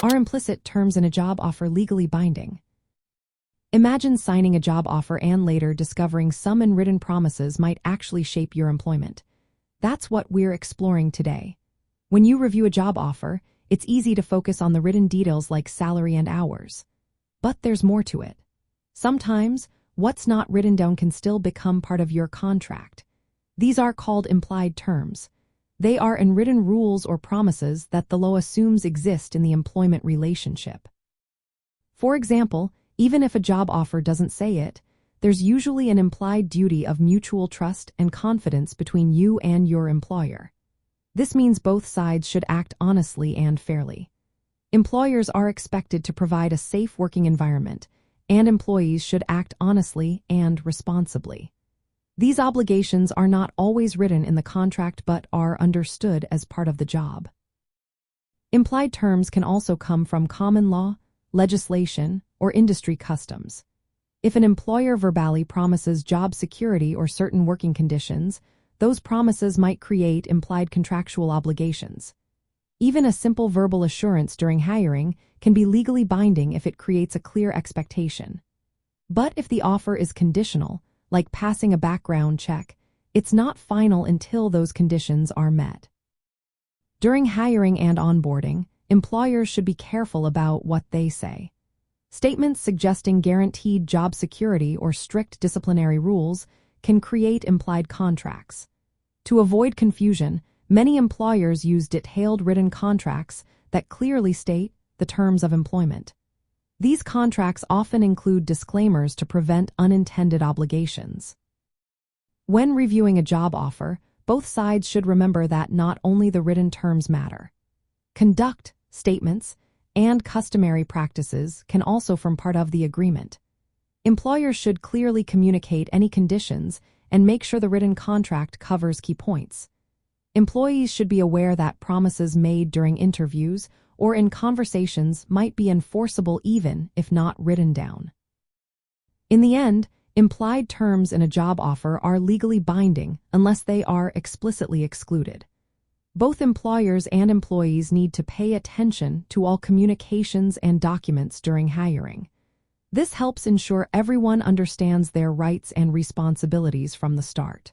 Are implicit terms in a job offer legally binding? Imagine signing a job offer and later discovering some unwritten promises might actually shape your employment. That's what we're exploring today. When you review a job offer, it's easy to focus on the written details like salary and hours. But there's more to it. Sometimes, what's not written down can still become part of your contract. These are called implied terms. They are unwritten rules or promises that the law assumes exist in the employment relationship. For example, even if a job offer doesn't say it, there's usually an implied duty of mutual trust and confidence between you and your employer. This means both sides should act honestly and fairly. Employers are expected to provide a safe working environment, and employees should act honestly and responsibly. These obligations are not always written in the contract but are understood as part of the job. Implied terms can also come from common law, legislation, or industry customs. If an employer verbally promises job security or certain working conditions, those promises might create implied contractual obligations. Even a simple verbal assurance during hiring can be legally binding if it creates a clear expectation. But if the offer is conditional, like passing a background check, it's not final until those conditions are met. During hiring and onboarding, employers should be careful about what they say. Statements suggesting guaranteed job security or strict disciplinary rules can create implied contracts. To avoid confusion, many employers use detailed written contracts that clearly state the terms of employment. These contracts often include disclaimers to prevent unintended obligations. When reviewing a job offer, both sides should remember that not only the written terms matter. Conduct, statements, and customary practices can also form part of the agreement. Employers should clearly communicate any conditions and make sure the written contract covers key points. Employees should be aware that promises made during interviews or in conversations might be enforceable even if not written down. In the end, implied terms in a job offer are legally binding unless they are explicitly excluded. Both employers and employees need to pay attention to all communications and documents during hiring. This helps ensure everyone understands their rights and responsibilities from the start.